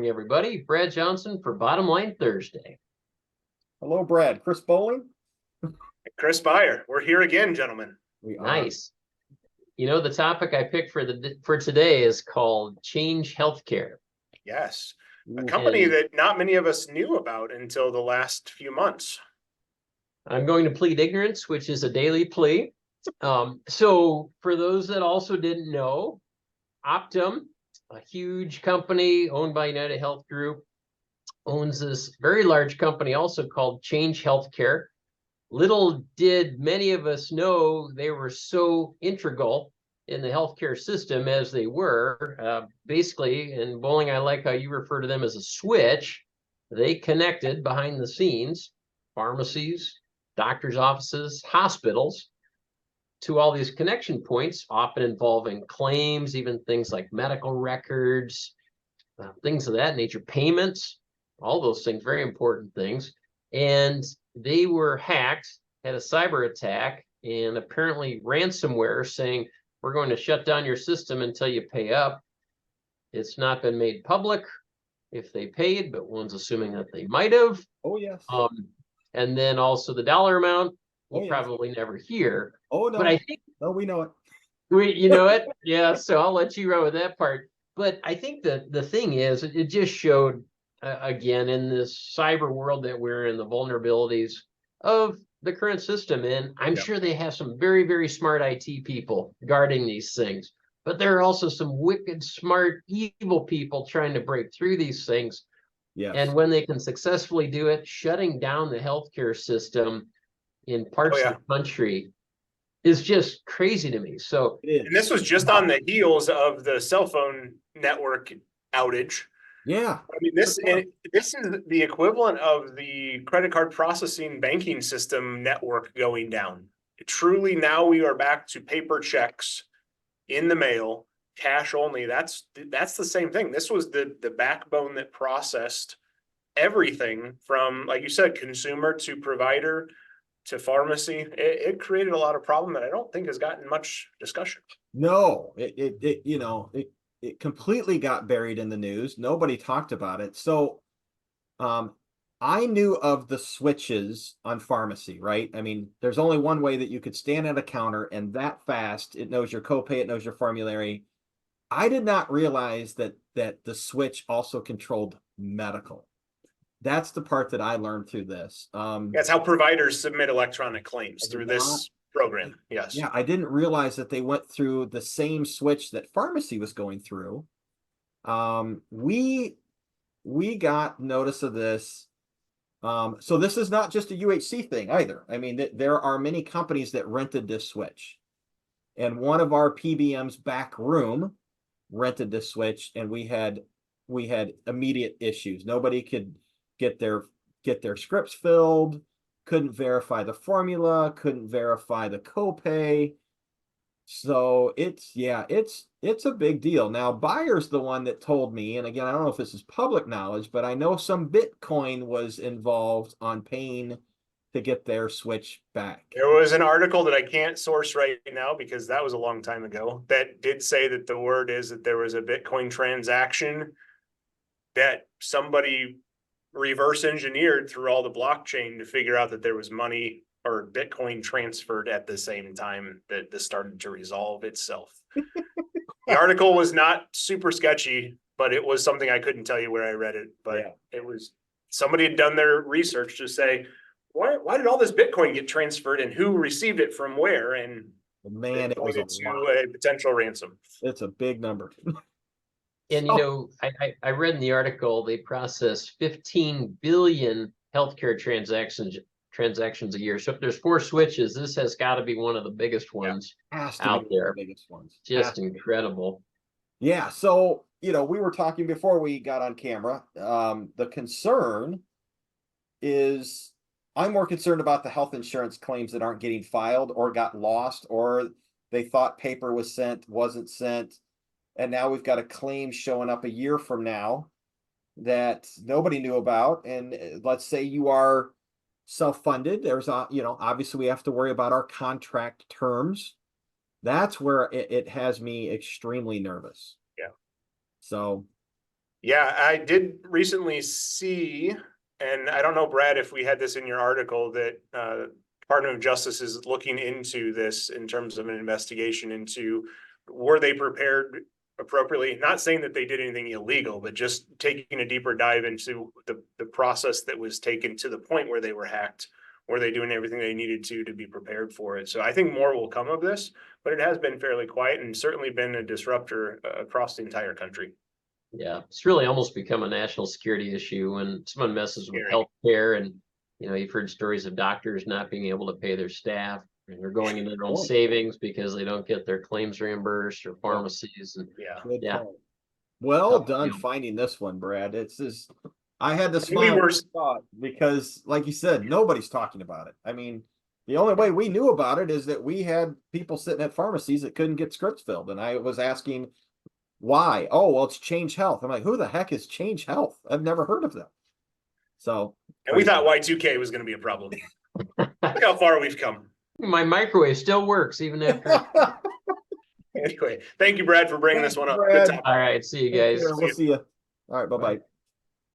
Everybody. Brad Johnson for Bottom Line Thursday. Hello, Brad. Chris Bowling? Chris Beyer. We're here again, gentlemen. We are. Nice. The topic I picked for today is called Change Healthcare. Yes. A Ooh. company And that not many of us knew about until the last few months. I'm going to plead ignorance, which is a daily plea. So for those that also didn't know, Optum, a huge company owned by United Health Group, owns this very large company also called Change Healthcare. Little did many of us know they were so integral in the healthcare system as they were. Basically, in bowling, I like how you refer to them as a switch. They connected behind the scenes pharmacies, doctors' offices, hospitals to all these connection points, often involving claims, even things like medical records, things of that nature, payments, all those things, very important things. And they were hacked, had a cyber attack, and apparently ransomware saying, we're going to shut down your system until you pay up. It's not been made public if they paid, but one's assuming that they might have. Oh, yes. And then also the dollar amount, we'll yes. probably never hear. Oh, no. But I think we know it. you know it. Yeah, so I'll let you run with that part. But I think the thing is, it just showed, again, in this cyber world that we're in, the vulnerabilities of the current system. And I'm sure they have some very, very smart IT people guarding these things. But there are also some wicked, smart, evil people trying to break through these things. Yes. And when they can successfully do it, shutting down the healthcare system in parts of the country is just crazy to me. So, and this was just on the heels of the cell phone network outage. Yeah. I mean, this is the equivalent of the credit card processing banking system network going down. Truly, now we are back to paper checks in the mail, cash only. That's the same thing. This was the backbone that processed everything from, like you said, consumer to provider to pharmacy. It created a lot of problem that I don't think has gotten much discussion. No, it completely got buried in the news. Nobody talked about it. So, I knew of the switches on pharmacy, right? I mean, there's only one way that you could stand at a counter and that fast, it knows your copay, it knows your formulary. I did not realize that the switch also controlled medical. That's the part that I learned through this. That's how providers submit electronic claims through this program. Yes. Yeah, I didn't realize that they went through the same switch that pharmacy was going through. We got notice of this. So this is not just a UHC thing either. I mean, there are many companies that rented this switch. And one of our PBM's back room rented this switch, and we had immediate issues. Nobody could get their scripts filled, couldn't verify the formula, couldn't verify the copay. So it's a big deal. Now, Bayer's the one that told me, and again, I don't know if this is public knowledge, but I know some Bitcoin was involved on paying to get their switch back. There was an article that I can't source right now because that was a long time ago that did say that the word is that there was a Bitcoin transaction that somebody reverse engineered through all the blockchain to figure out that there was money or Bitcoin transferred at the same time that this started to resolve itself. The article was not super sketchy, but it was something I couldn't tell you where I read it. But It was somebody had done their research to say, why did all this Bitcoin get transferred and who received it from where? And man, it was a potential ransom. It's a big number. And I read in the article they process 15 billion healthcare transactions a year. So if there's 4 switches, this has got to be one of the biggest ones out there. The biggest ones. Just incredible. Yeah. So, we were talking before we got on camera. The concern is I'm more concerned about the health insurance claims that aren't getting filed or got lost, or they thought paper was sent, wasn't sent. And now we've got a claim showing up a year from now that nobody knew about. And let's say you are self-funded. There's obviously we have to worry about our contract terms. That's where it has me extremely nervous. Yeah. So Yeah, I did recently see, and I don't know, Brad, if we had this in your article, that Department of Justice is looking into this in terms of an investigation into, were they prepared appropriately? Not saying that they did anything illegal, but just taking a deeper dive into the process that was taken to the point where they were hacked. Were they doing everything they needed to be prepared for it? So I think more will come of this, but it has been fairly quiet and certainly been a disruptor across the entire country. Yeah, it's really almost become a national security issue when someone messes with Scary. healthcare, and you've heard stories of doctors not being able to pay their staff, and they're going into their own savings because they don't get their claims reimbursed, or pharmacies. And Yeah. Good yeah, point. Well Tough done deal. finding this one, Brad. It's just, I had to We smile were- when I saw it because, like you said, nobody's talking about it. I mean, the only way we knew about it is that we had people sitting at pharmacies that couldn't get scripts filled, and I was asking why. Oh, well, it's Change Health. I'm like, who the heck is Change Health? I've never heard of them. So, And we thought Y2K was going to be a problem. Look how far we've come. My microwave still works even after. Anyway, thank you, Brad, for bringing this one up. Brad. Good topic. All right, see you Take guys. care. We'll see you. All right, bye-bye.